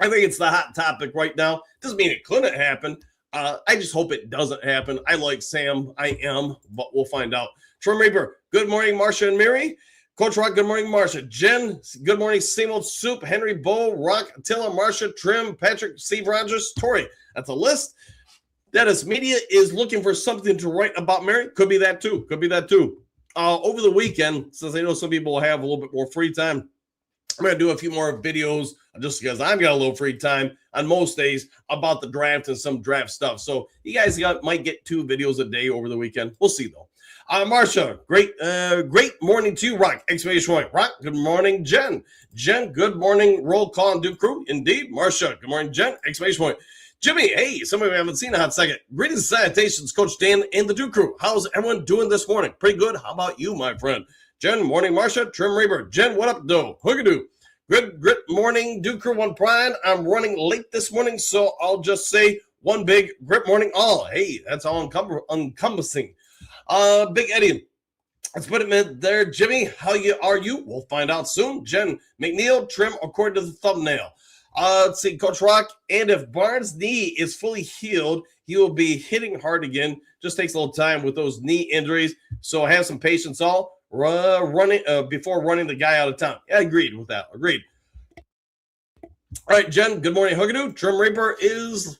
I think it's the hot topic right now. Doesn't mean it couldn't happen. I just hope it doesn't happen. I like Sam I Am, but we'll find out. Trim Reaper, good morning, Marcia and Mary. Coach Rock, good morning, Marcia. Jen, good morning, Same Old Soup. Henry, Bo, Rock, Attila, Marcia, Trim, Patrick, Steve Rogers, Tori. That's a list. Dennis Media is looking for something to write about Mary. Could be that too. Over the weekend, since I know some people will have a little bit more free time, I'm going to do a few more videos just because I've got a little free time on most days about the draft and some draft stuff. So you guys might get 2 videos a day over the weekend. We'll see, though. Marcia, great morning to you, Rock, exclamation point. Rock, good morning, Jen. Jen, good morning, roll call and Duke Crew. Indeed, Marcia, good morning, Jen, exclamation point. Jimmy, hey, somebody we haven't seen in a hot second. Greetings and salutations, Coach Dan and the Duke Crew. How's everyone doing this morning? Pretty good. How about you, my friend? Jen, morning, Marcia, Trim Reaper. Jen, what up, though? Hookadoo. Good morning, Duke Crew, one pride. I'm running late this morning, so I'll just say one big grit morning all. Hey, that's all encompassing. Big Eddie, let's put him in there. Jimmy, how are you? We'll find out soon. Jen McNeil, Trim, according to the thumbnail. Let's see, Coach Rock. And if Barnes' knee is fully healed, he will be hitting hard again. Just takes a little time with those knee injuries. So have some patience all running before running the guy out of town. Yeah, agreed with that. Agreed. All right, Jen, good morning, Hookadoo. Trim Reaper is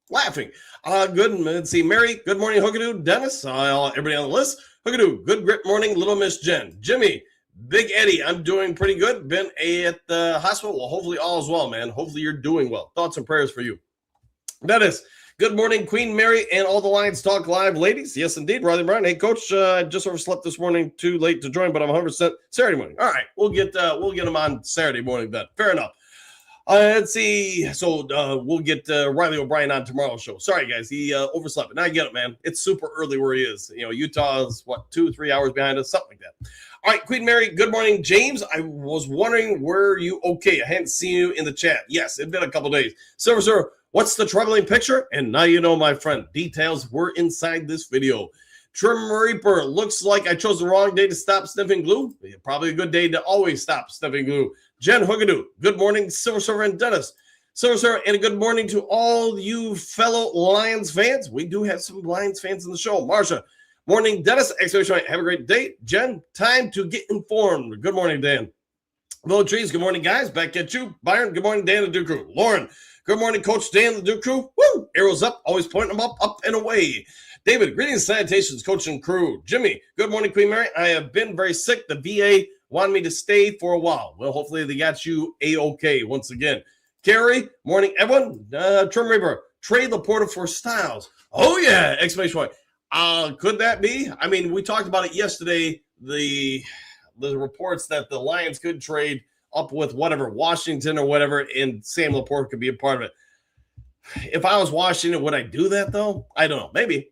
laughing. Good. Let's see, Mary, good morning, Hookadoo. Dennis, everybody on the list. Hookadoo, good grit morning, Little Miss Jen. Jimmy, Big Eddie, I'm doing pretty good. Been at the hospital. Well, hopefully all is well, man. Hopefully you're doing well. Thoughts and prayers for you. Dennis, good morning, Queen Mary and all the Lions Talk Live ladies. Yes, indeed, Riley Brown. Hey, Coach, I just overslept this morning. Too late to join, but I'm 100% Saturday morning. All right, we'll get them on Saturday morning then. Fair enough. Let's see. So we'll get Riley O'Brien on tomorrow's show. Sorry, guys. He overslept. And I get it, man. It's super early where he is. You know, Utah's, 2-3 hours behind us? Something like that. All right, Queen Mary, good morning. James, I was wondering, were you okay? I hadn't seen you in the chat. Yes, it's been a couple days. Sir, what's the troubling picture? And now you know, my friend. Details were inside this video. Trim Reaper, looks like I chose the wrong day to stop sniffing glue. Probably a good day to always stop sniffing glue. Jen Hoogadoo, good morning, Silver and Dennis. Silver, and a good morning to all you fellow Lions fans. We do have some Lions fans in the show. Marsha, morning, Dennis. Have a great day. Jen, time to get informed. Good morning, Dan. Little Trees, good morning, guys. Back at you. Byron, good morning, Dan, the Duke Crew. Lauren, good morning, Coach Dan, the Duke Crew. Woo! Arrows up, always pointing them up and away. David, greetings, salutations, coach and crew. Jimmy, good morning, Queen Mary. I have been very sick. The VA wanted me to stay for a while. Well, hopefully they got you A-okay once again. Carrie, morning, everyone. Trim Reaper, trade Laporta for Styles. Oh, yeah, exclamation point. Could that be? I mean, we talked about it yesterday, the reports that the Lions could trade up with whatever, Washington or whatever, and Sam Laporta could be a part of it. If I was Washington, would I do that, though? I don't know. Maybe.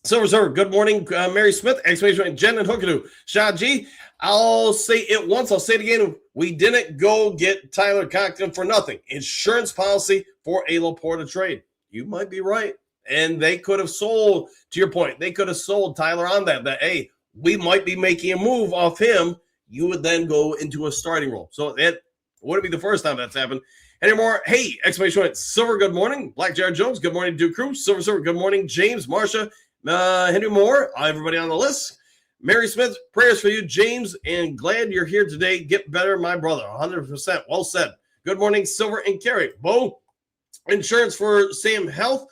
Silver, good morning, Mary Smith, exclamation point, Jen and Hookadoo. Shah G, I'll say it once, I'll say it again. We didn't go get Tyler Conklin for nothing. Insurance policy for a Laporta trade. You might be right. And they could have sold, to your point, they could have sold Tyler on that, hey, we might be making a move off him. You would then go into a starting role. So that wouldn't be the first time that's happened. Anymore, hey, exclamation point, Silver, good morning. Black Jared Jones, good morning, Duke Crew. Silver, good morning, James, Marsha, Henry Moore, everybody on the list. Mary Smith, prayers for you, James, and glad you're here today. Get better, my brother. 100%. Well said. Good morning, Silver and Carrie. Bo, insurance for Sam, health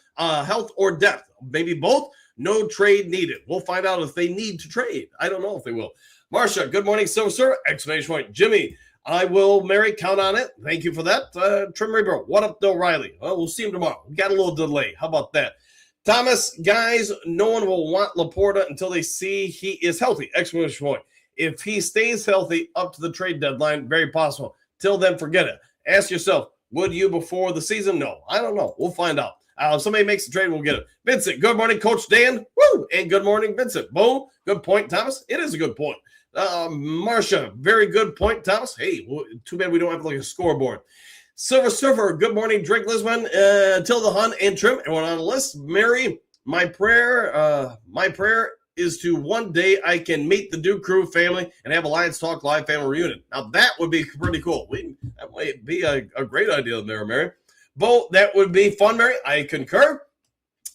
or death. Maybe both. No trade needed. We'll find out if they need to trade. I don't know if they will. Marsha, good morning, Silver, exclamation point. Jimmy, I will, Mary, count on it. Thank you for that. Trim Reaper, what up, Bill Riley? Well, we'll see him tomorrow. We got a little delay. How about that? Thomas, guys, no one will want Laporta until they see he is healthy. Exclamation point. If he stays healthy up to the trade deadline, very possible. Till then, forget it. Ask yourself, would you before the season? No, I don't know. We'll find out. If somebody makes the trade, we'll get it. Vincent, good morning, Coach Dan. Woo! And good morning, Vincent. Boom. Good point, Thomas. It is a good point. Marcia, very good point, Thomas. Hey, too bad we don't have like a scoreboard. Silver, good morning, Drake Lisbon, Tilda Hun, and Trim. Everyone on the list. Mary, my prayer is to one day I can meet the Duke Crew family and have a Lions Talk Live family reunion. Now, that would be pretty cool. That might be a great idea there, Mary. Bo, that would be fun, Mary. I concur.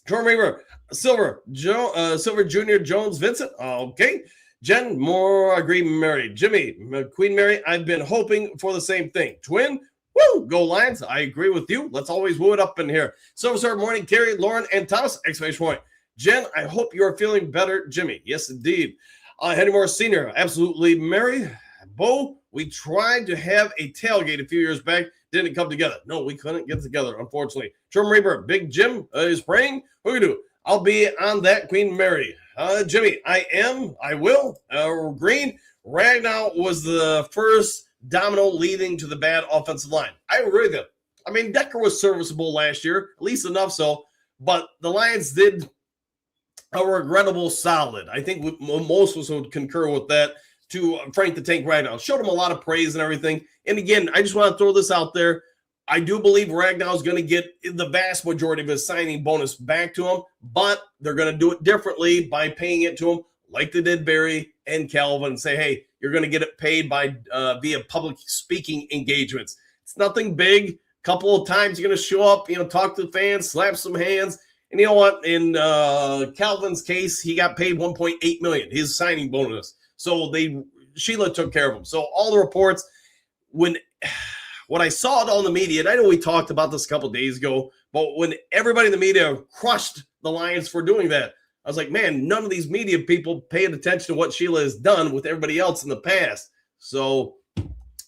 Trim Reaper, Silver Jr., Jones, Vincent. Okay. Jen, more agree, Mary. Jimmy, Queen Mary, I've been hoping for the same thing. Twin, woo, go Lions. I agree with you. Let's always woo it up in here. Silver, morning, Carrie, Lauren, and Thomas, exclamation point. Jen, I hope you are feeling better. Jimmy, yes, indeed. Henry Moore Sr., absolutely, Mary. Bo, we tried to have a tailgate a few years back. Didn't come together. No, we couldn't get together, unfortunately. Trim Reaper, Big Jim is praying. What do we do? I'll be on that, Queen Mary. Jimmy, I will. Green, Ragnow was the first domino leading to the bad offensive line. I agree with him. I mean, Decker was serviceable last year, at least enough so, but the Lions did a regrettable solid. I think most of us would concur with that to Frank the Tank Ragnow. Showed him a lot of praise and everything. And again, I just want to throw this out there. I do believe Ragnow is going to get the vast majority of his signing bonus back to him, but they're going to do it differently by paying it to him like they did Barry and Calvin and say, hey, you're going to get it paid by via public speaking engagements. It's nothing big. A couple of times you're going to show up, talk to the fans, slap some hands. And you know what? In Calvin's case, he got paid $1.8 million, his signing bonus. So Sheila took care of him. So all the reports, when I saw it on the media, and I know we talked about this a couple of days ago, but when everybody in the media crushed the Lions for doing that, I was like, man, none of these media people paying attention to what Sheila has done with everybody else in the past. So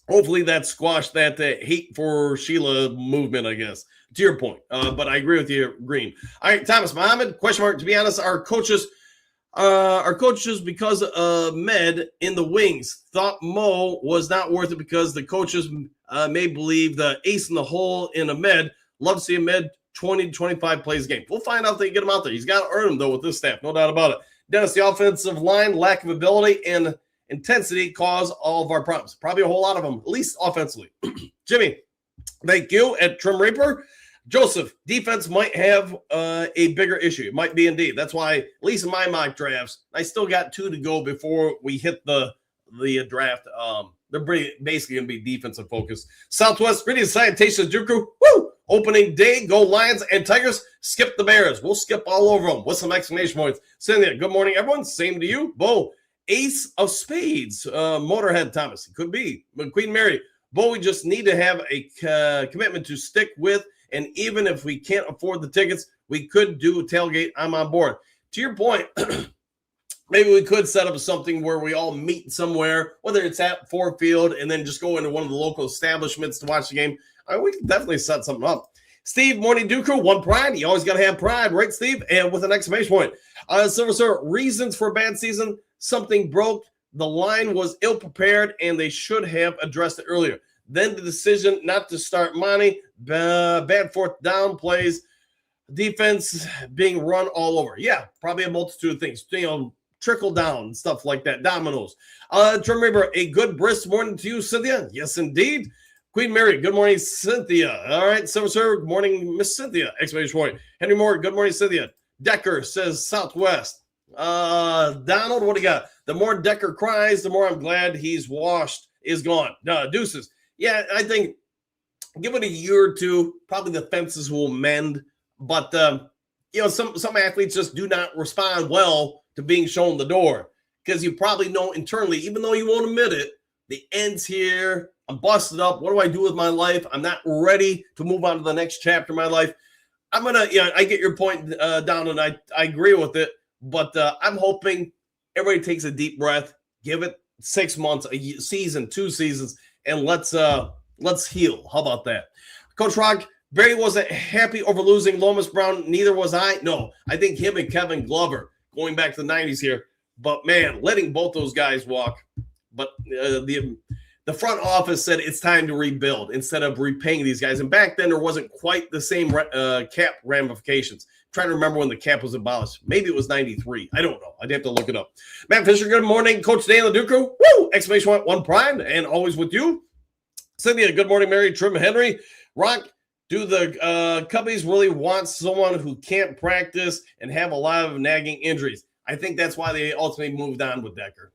hopefully that squashed that hate for Sheila movement, I guess, to your point. But I agree with you, Green. All right, Thomas Muhammad, question mark. To be honest, our coaches, because Med in the wings thought Mo was not worth it because the coaches may believe the ace in the hole in a Med. Love to see a Med 20 to 25 plays a game. We'll find out if they get him out there. He's got to earn them, though, with this staff. No doubt about it. Dennis, the offensive line, lack of ability and intensity cause all of our problems. Probably a whole lot of them, at least offensively. Jimmy, thank you. At Trim Reaper, Joseph, defense might have a bigger issue. It might be indeed. That's why, at least in my mock drafts, I still got 2 to go before we hit the draft. They're basically going to be defensive focused. Southwest, greetings, salutations, Juku. Woo! Opening day, go Lions and Tigers. Skip the Bears. We'll skip all over them with some exclamation points. Cynthia, good morning, everyone. Same to you. Bo, ace of spades. Motorhead Thomas, it could be. But Queen Mary, Bo, we just need to have a commitment to stick with. And even if we can't afford the tickets, we could do a tailgate. I'm on board. To your point, maybe we could set up something where we all meet somewhere, whether it's at Ford Field, and then just go into one of the local establishments to watch the game. We can definitely set something up. Steve, morning, Duker, one pride. You always got to have pride, right, Steve? And with an exclamation point. Silver Sir, reasons for a bad season. Something broke. The line was ill-prepared, and they should have addressed it earlier. Then the decision not to start Monty, bad fourth down plays, defense being run all over. Yeah, probably a multitude of things. Trickle down, stuff like that, dominoes. Remember, a good brisk morning to you, Cynthia. Yes, indeed. Queen Mary, good morning, Cynthia. All right, Silver Sir, good morning, Miss Cynthia. Exclamation point. Henry Moore, good morning, Cynthia. Decker says Southwest. Donald, what do you got? The more Decker cries, the more I'm glad he's washed, is gone. Deuces. Yeah, I think give it a year or two, probably the fences will mend. But, some athletes just do not respond well to being shown the door because you probably know internally, even though you won't admit it, the end's here. I'm busted up. What do I do with my life? I'm not ready to move on to the next chapter of my life. I'm going to, I get your point, Don, and I agree with it. But I'm hoping everybody takes a deep breath, give it 6 months, a season, 2 seasons, and let's heal. How about that? Coach Rock, Barry wasn't happy over losing Lomas Brown. Neither was I. No, I think him and Kevin Glover, going back to the 90s here. But, man, letting both those guys walk. But the front office said it's time to rebuild instead of repaying these guys. And back then, there wasn't quite the same cap ramifications. I'm trying to remember when the cap was abolished. Maybe it was 93. I don't know. I'd have to look it up. Matt Fisher, good morning. Coach Dan LaDuca. Woo! Exclamation point, one pride, and always with you. Cynthia, good morning. Mary Trim Henry. Rock, do the Cubbies really want someone who can't practice and have a lot of nagging injuries? I think that's why they ultimately moved on with Decker.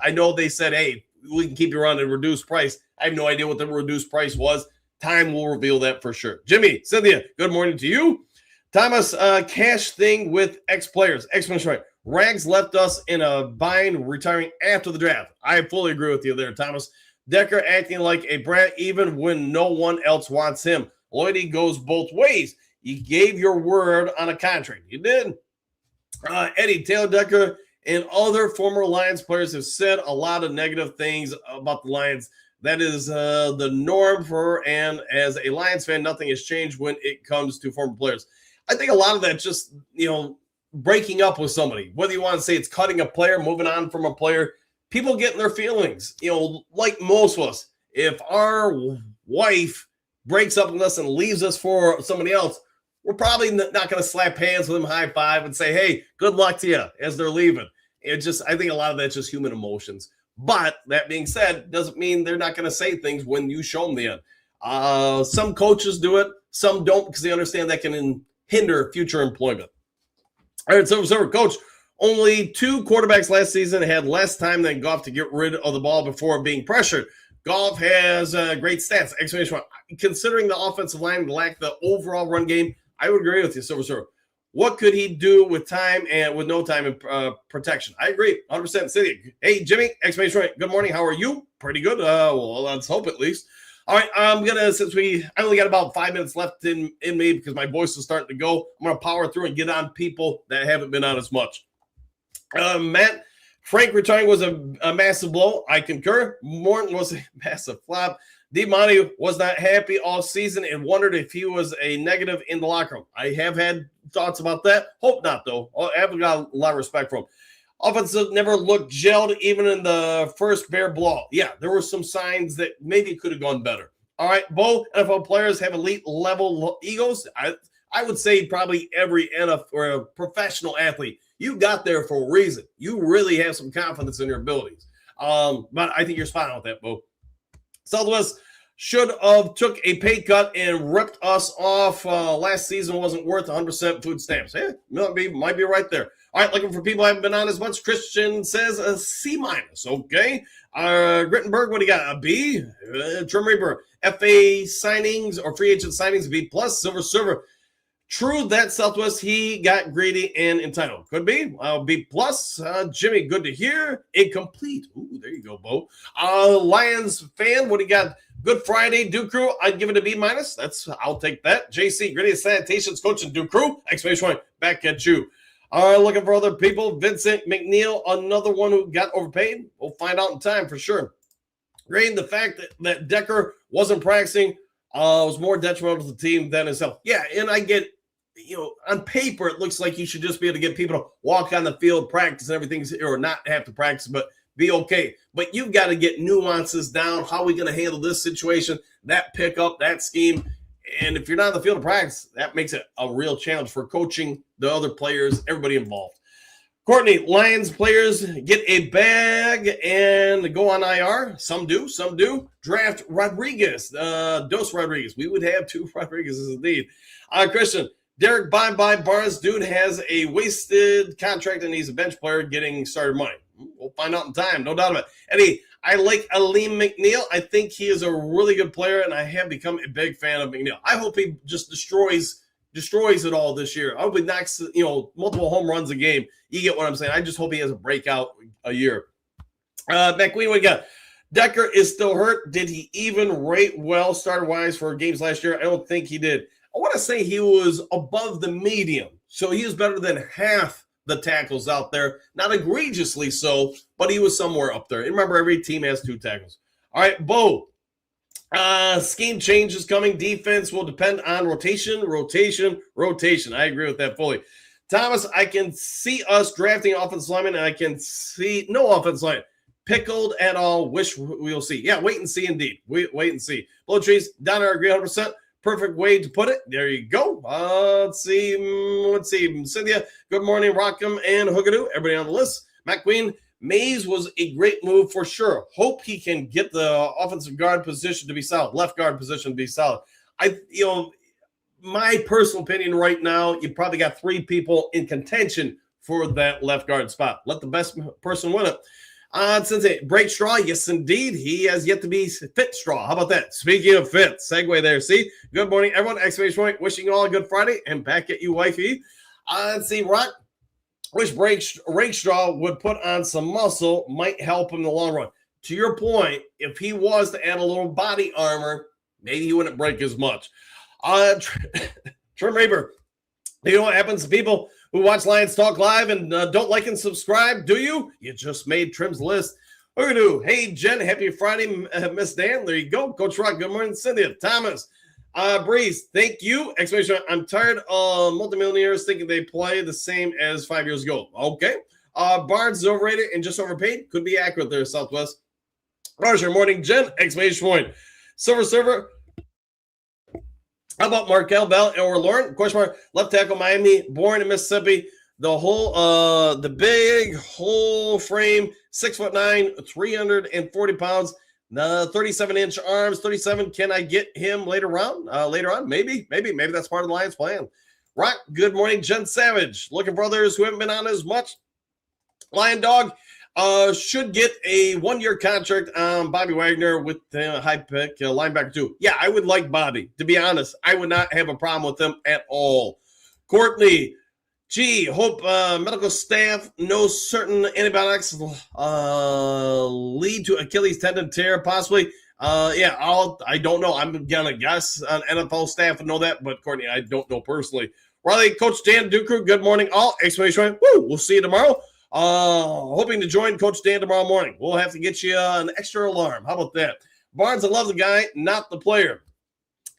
I know they said, hey, we can keep you around at a reduced price. I have no idea what the reduced price was. Time will reveal that for sure. Jimmy, Cynthia, good morning to you. Thomas, cash thing with ex-players. Exclamation point. Rags left us in a bind retiring after the draft. I fully agree with you there, Thomas. Decker acting like a brat even when no one else wants him. Lloydie goes both ways. You gave your word on a contract. You did. Eddie, Taylor Decker, and other former Lions players have said a lot of negative things about the Lions. That is the norm and as a Lions fan, nothing has changed when it comes to former players. I think a lot of that just, breaking up with somebody, whether you want to say it's cutting a player, moving on from a player, people get in their feelings, like most of us. If our wife breaks up with us and leaves us for somebody else, we're probably not going to slap hands with them, high five, and say, hey, good luck to you as they're leaving. I think a lot of that's just human emotions. But that being said, doesn't mean they're not going to say things when you show them the end. Some coaches do it. Some don't because they understand that can hinder future employment. All right, so Coach, only 2 quarterbacks last season had less time than Goff to get rid of the ball before being pressured. Goff has great stats. Exclamation point. Considering the offensive line lacked the overall run game, I would agree with you, Silver. What could he do with time and with no time in protection? I agree, 100%. Hey, Jimmy, exclamation point. Good morning. How are you? Pretty good. Well, let's hope at least. All right, since I only got about 5 minutes left in me because my voice is starting to go, I'm going to power through and get on people that haven't been on as much. Matt, Frank retiring was a massive blow. I concur. Morton was a massive flop. DeMonte was not happy all season and wondered if he was a negative in the locker room. I have had thoughts about that. Hope not, though. I haven't got a lot of respect for him. Offensive never looked gelled, even in the first Bear blowout. Yeah, there were some signs that maybe it could have gone better. All right, both NFL players have elite level egos. I would say probably every NFL or a professional athlete. You got there for a reason. You really have some confidence in your abilities. But I think you're spot on with that, Bo. Southwest should have took a pay cut and ripped us off. Last season wasn't worth 100% food stamps. Hey, might be right there. All right, looking for people I haven't been on as much. Christian says a C-. Okay. Grittenberg, what do you got? A B? Trim Reaper, FA signings or free agent signings, B+. Silver Server. True that Southwest, he got greedy and entitled. Could be. B+. Jimmy, good to hear. Incomplete. Ooh, there you go, Bo. Lions fan, what do you got? Good Friday, Duke Crew. I'd give it a B-. I'll take that. JC, Gritty Sanitations coach and Duke Crew. Exclamation point. Back at you. Looking for other people. Vincent McNeil, another one who got overpaid. We'll find out in time for sure. Green, the fact that Decker wasn't practicing was more detrimental to the team than himself. Yeah, and I get, on paper, it looks like you should just be able to get people to walk on the field, practice and everything, or not have to practice, but be okay. But you've got to get nuances down. How are we going to handle this situation, that pickup, that scheme? And if you're not on the field of practice, that makes it a real challenge for coaching the other players, everybody involved. Courtney, Lions players get a bag and go on IR. Some do, some do. Draft Rodriguez, Dos Rodriguez. We would have two Rodriguez's indeed. Christian, Derek bye-bye Barnes. Dude has a wasted contract and he's a bench player getting started money. We'll find out in time, no doubt about it. Eddie, I like Aleem McNeil. I think he is a really good player, and I have become a big fan of McNeil. I hope he just destroys it all this year. I hope he knocks, multiple home runs a game. You get what I'm saying. I just hope he has a breakout a year. McQueen, what you got? Decker is still hurt. Did he even rate well starter-wise for games last year? I don't think he did. I want to say he was above the medium, so he was better than half the tackles out there. Not egregiously so, but he was somewhere up there. And remember, every team has two tackles. All right, Bo. Scheme change is coming. Defense will depend on rotation. I agree with that fully. Thomas, I can see us drafting offensive lineman, and I can see no offensive line. Pickled at all. Wish we'll see. Yeah, wait and see indeed. Wait and see. Blow trees, down there, agree 100%. Perfect way to put it. There you go. Let's see. Cynthia, good morning, Rockham and Hoogadoo. Everybody on the list. McQueen, Mays was a great move for sure. Hope he can get the offensive guard position to be solid, left guard position to be solid. My personal opinion right now, you probably got three people in contention for that left guard spot. Let the best person win it. Since it break straw, yes, indeed. He has yet to be fit straw. How about that? Speaking of fit, segue there. See, good morning, everyone. Exclamation point. Wishing you all a good Friday and back at you, wifey. Let's see, Rock. Wish Rakestraw would put on some muscle, might help him in the long run. To your point, if he was to add a little body armor, maybe he wouldn't break as much. Trim Raber, you know what happens to people who watch Lions Talk Live and don't like and subscribe, do you? You just made Trim's list. We're going to do, hey, Jen, happy Friday, Miss Dan. There you go. Coach Rock, good morning. Cynthia, Thomas, Breeze, thank you. Exclamation, I'm tired of multimillionaires thinking they play the same as 5 years ago. Okay. Barnes is overrated and just overpaid. Could be accurate there, Southwest. Roger, morning, Jen. Exclamation point. Silver Server. How about Markel Bell or Lauren? Question mark. Left tackle, Miami, born in Mississippi. The big whole frame, 6'9", 340 pounds, 37-inch arms, 37. Can I get him later on? Maybe that's part of the Lions' plan. Rock, good morning, Jen Savage. Looking for others who haven't been on as much. Lion Dog should get a 1-year contract on Bobby Wagner with the high pick linebacker too. Yeah, I would like Bobby. To be honest, I would not have a problem with him at all. Courtney, hope medical staff knows certain antibiotics lead to Achilles tendon tear, possibly. I don't know. I'm gonna guess on NFL staff and know that, but Courtney, I don't know personally. Riley, Coach Dan Ducru, good morning, all! Exclamation! Woo! We'll see you tomorrow. Hoping to join Coach Dan tomorrow morning. We'll have to get you an extra alarm. How about that? Barnes, I love the guy, not the player.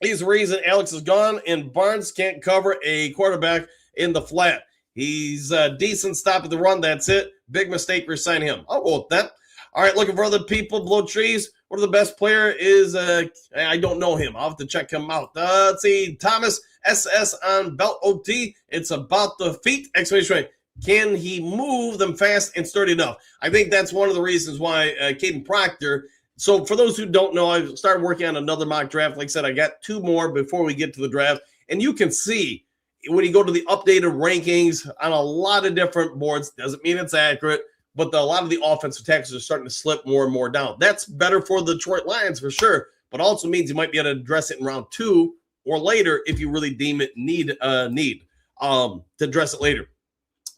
He's the reason Alex is gone, and Barnes can't cover a quarterback in the flat. He's a decent stop at the run. That's it. Big mistake resign him. I'll go with that. All right, looking for other people below trees. One of the best player is, I don't know him. I'll have to check him out. Let's see, Thomas SS on belt OT. It's about the feet. Exclamation point. Can he move them fast and sturdy enough? I think that's one of the reasons why Caden Proctor. So for those who don't know, I started working on another mock draft. Like I said, I got 2 more before we get to the draft. And you can see when you go to the updated rankings on a lot of different boards, doesn't mean it's accurate, but a lot of the offensive tackles are starting to slip more and more down. That's better for the Detroit Lions for sure, but also means you might be able to address it in round 2 or later if you really deem it need to address it later.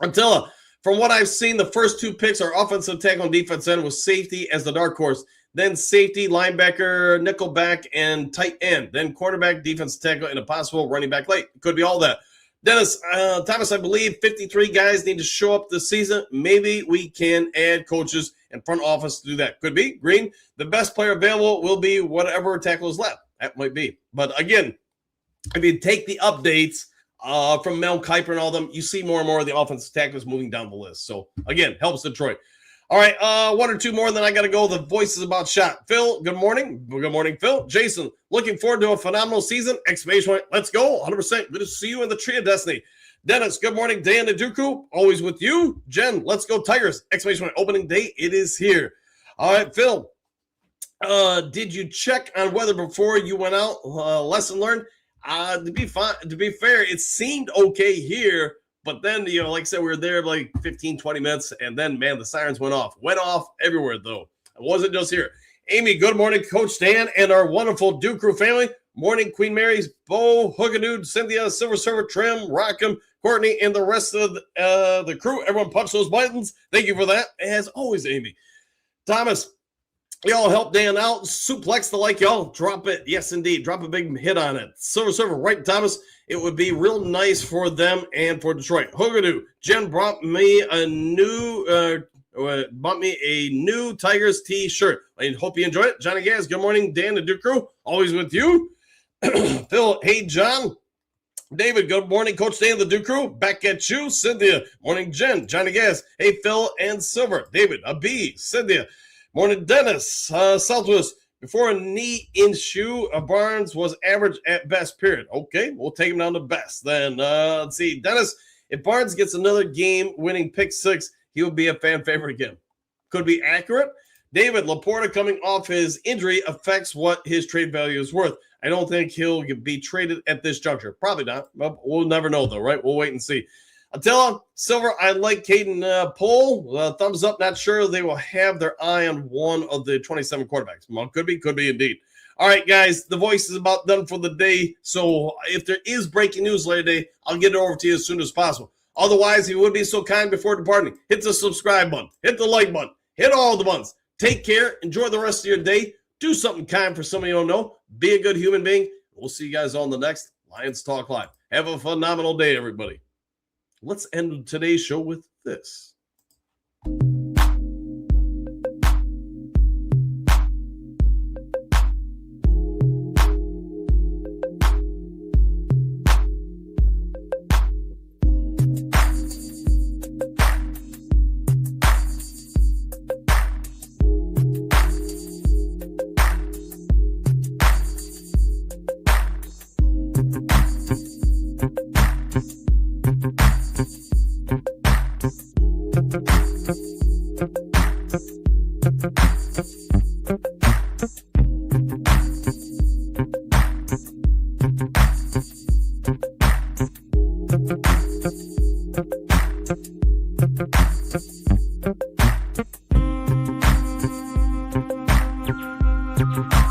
Attila, from what I've seen, the first 2 picks are offensive tackle and defense end with safety as the dark horse. Then safety, linebacker, nickelback, and tight end. Then quarterback, defensive tackle, and a possible running back late. Could be all that. Dennis, Thomas, I believe 53 guys need to show up this season. Maybe we can add coaches and front office to do that. Could be. Green, the best player available will be whatever tackle is left. That might be. But again, if you take the updates from Mel Kiper and all them, you see more and more of the offensive tackles moving down the list. So, again, helps Detroit. All right, 1 or 2 more, then I got to go. The voices about shot. Phil, good morning. Good morning, Phil. Jason, looking forward to a phenomenal season. Exclamation point. Let's go. 100%. Good to see you in the Tree of Destiny. Dennis, good morning. Dan Duku, always with you. Jen, let's go Tigers. Exclamation point. Opening day, it is here. All right, Phil, did you check on weather before you went out? Lesson learned? To be fair, it seemed okay here. But then, like I said, we were there like 15, 20 minutes, and then, man, the sirens went off. Went off everywhere, though. It wasn't just here. Amy, good morning, Coach Dan, and our wonderful Duke Crew family. Morning, Queen Mary's, Bo, Hoogadood, Cynthia, Silver Server, Trim, Rockham, Courtney, and the rest of the crew. Everyone punch those buttons. Thank you for that. As always, Amy. Thomas, y'all help Dan out. Suplex the like, y'all. Drop it. Yes, indeed. Drop a big hit on it. Silver Server, right, Thomas? It would be real nice for them and for Detroit. Hoogadoo, Jen brought me a new Tigers t-shirt. I hope you enjoy it. Johnny Gaz, good morning. Dan, the Duke Crew, always with you. Phil, hey, John. David, good morning. Coach Dan, the Duke Crew, back at you. Cynthia, morning, Jen. Johnny Gaz, hey, Phil and Silver. David, a B. Cynthia, morning, Dennis. Southwest. Before a knee in shoe, Barnes was average at best, period. Okay, we'll take him down to best. Then, let's see. Dennis, if Barnes gets another game-winning pick 6, he will be a fan favorite again. Could be accurate. David, Laporta coming off his injury affects what his trade value is worth. I don't think he'll be traded at this juncture. Probably not. We'll never know, though, right? We'll wait and see. Attila, Silver, I like Caden Pohl. Thumbs up. Not sure they will have their eye on one of the 27 quarterbacks. Well, could be indeed. All right, guys, the voice is about done for the day. So if there is breaking news later today, I'll get it over to you as soon as possible. Otherwise, if you would be so kind before departing, hit the subscribe button, hit the like button, hit all the buttons. Take care. Enjoy the rest of your day. Do something kind for somebody you don't know. Be a good human being. We'll see you guys on the next Lions Talk Live. Have a phenomenal day, everybody. Let's end today's show with this. Thank you.